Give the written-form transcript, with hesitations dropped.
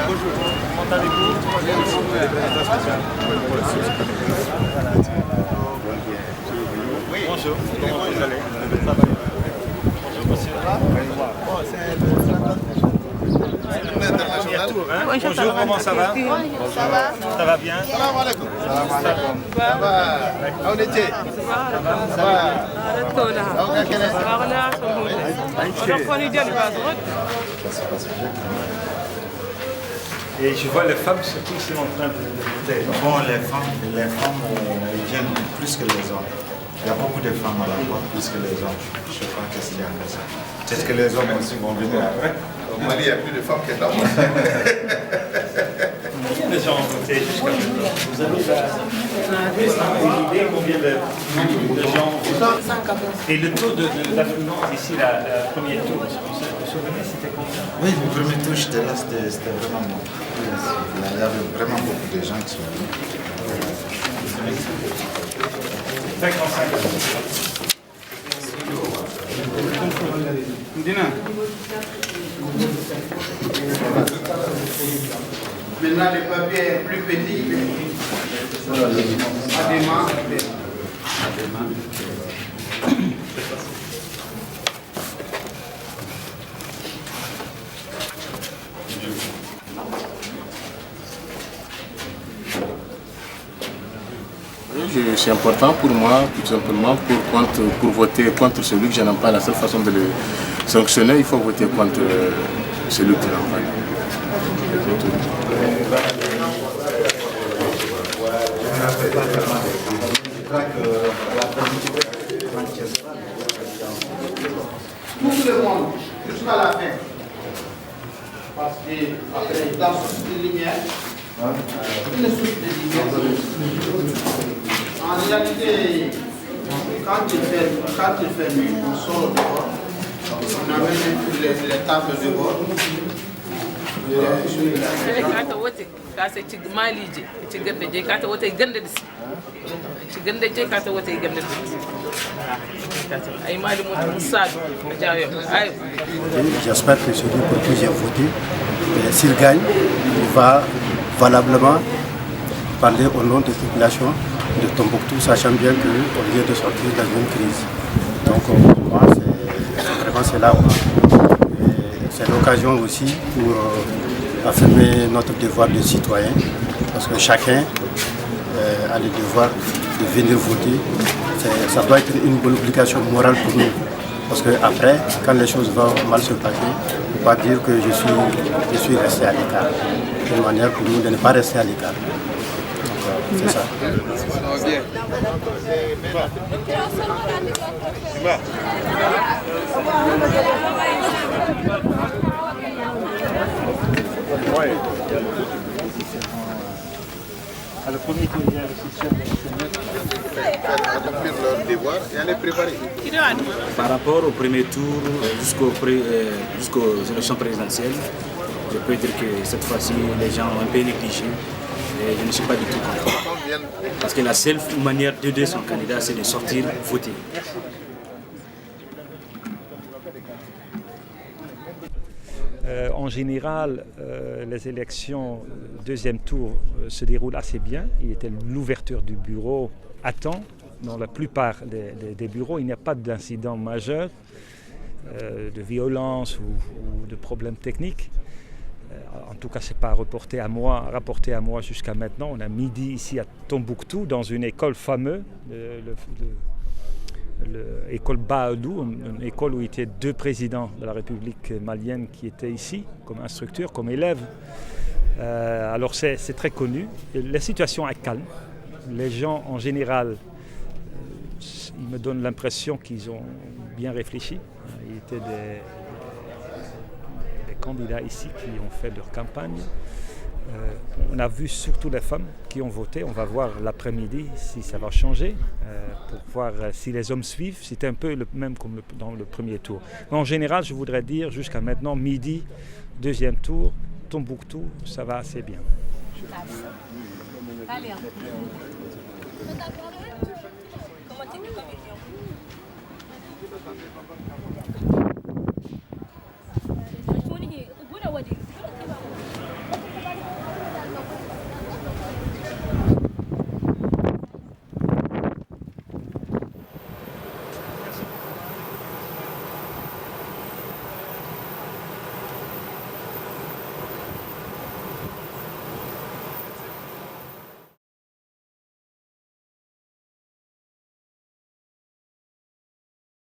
Bonjour. Comment allez-vous? Bonjour. Comment vous allez? Bonjour monsieur. Bonjour, comment ça va? Ça va? Ça va bien? Salam alaikum. Ça va? On était. Et je vois les femmes surtout sont en train de voter. Bon, les femmes ils viennent plus que les hommes. Il y a beaucoup de femmes à la porte plus que les hommes. Je ne sais pas qu'est-ce qu'il y a comme ça. Peut-être que les hommes aussi vont venir après. Au Mali, il y a plus de femmes que d'hommes. Combien de gens ont voté jusqu'à maintenant? Vous avez une idée combien de gens ont voté? Et le taux d'affluence ici, le premier tour, vous vous souvenez, c'était combien? Oui, le premier tour, j'étais là, c'était vraiment bon. Il y avait vraiment beaucoup de gens qui sont venus. 55. Maintenant, le papier est plus petit. Adéma. C'est important pour moi, tout simplement, pour voter contre celui que je n'aime pas. La seule façon de le sanctionner, il faut voter contre celui que je n'aime pas. Tout le monde, jusqu'à la fin. Parce qu'après, dans cette lumière, une source de lumière. En réalité, quand il fait nuit, on sort dehors, on amène les tables de bord. Kata wote kasa ci malije ci ganda je kata wote ganda da ci ganda je kata wote ganda da ay mali mo sadu jayo ay. J'espère que celui pour qui j'ai voté, s'il gagne, il va valablement parler au nom des populations de Tombouctou, sachant bien qu'on vient de sortir dans une crise. Donc pour moi, c'est vraiment cela. C'est l'occasion aussi pour affirmer notre devoir de citoyen, parce que chacun a le devoir de venir voter. Ça doit être une bonne obligation morale pour nous. Parce qu'après, quand les choses vont mal se passer, il ne faut pas dire que je suis resté à l'écart. C'est une manière pour nous de ne pas rester à l'écart. C'est ça. Le premier tour, il y a le système Accomplir leur devoir et aller préparer. Par rapport au premier tour jusqu'aux élections présidentielles, je peux dire que cette fois-ci, les gens ont un peu négligé. Et je ne suis pas du tout content. Parce que la seule manière d'aider son candidat, c'est de sortir voter. En général, les élections deuxième tour se déroulent assez bien. Il y a l'ouverture du bureau à temps. Dans la plupart des bureaux, il n'y a pas d'incident majeur. de violence ou de problèmes techniques. En tout cas, ce n'est pas rapporté à moi jusqu'à maintenant. On a midi ici à Tombouctou, dans une école fameuse, l'école Baadou, une école où il y était 2 présidents de la République malienne qui étaient ici, comme instructeurs, comme élèves. Alors c'est très connu. La situation est calme. Les gens, en général, ils me donnent l'impression qu'ils ont bien réfléchi. Il y était des candidats ici qui ont fait leur campagne. On a vu surtout les femmes qui ont voté. On va voir l'après-midi si ça va changer pour voir si les hommes suivent. C'était un peu le même comme dans le premier tour. Mais en général, je voudrais dire jusqu'à maintenant, midi, deuxième tour, Tombouctou, ça va assez bien. Comment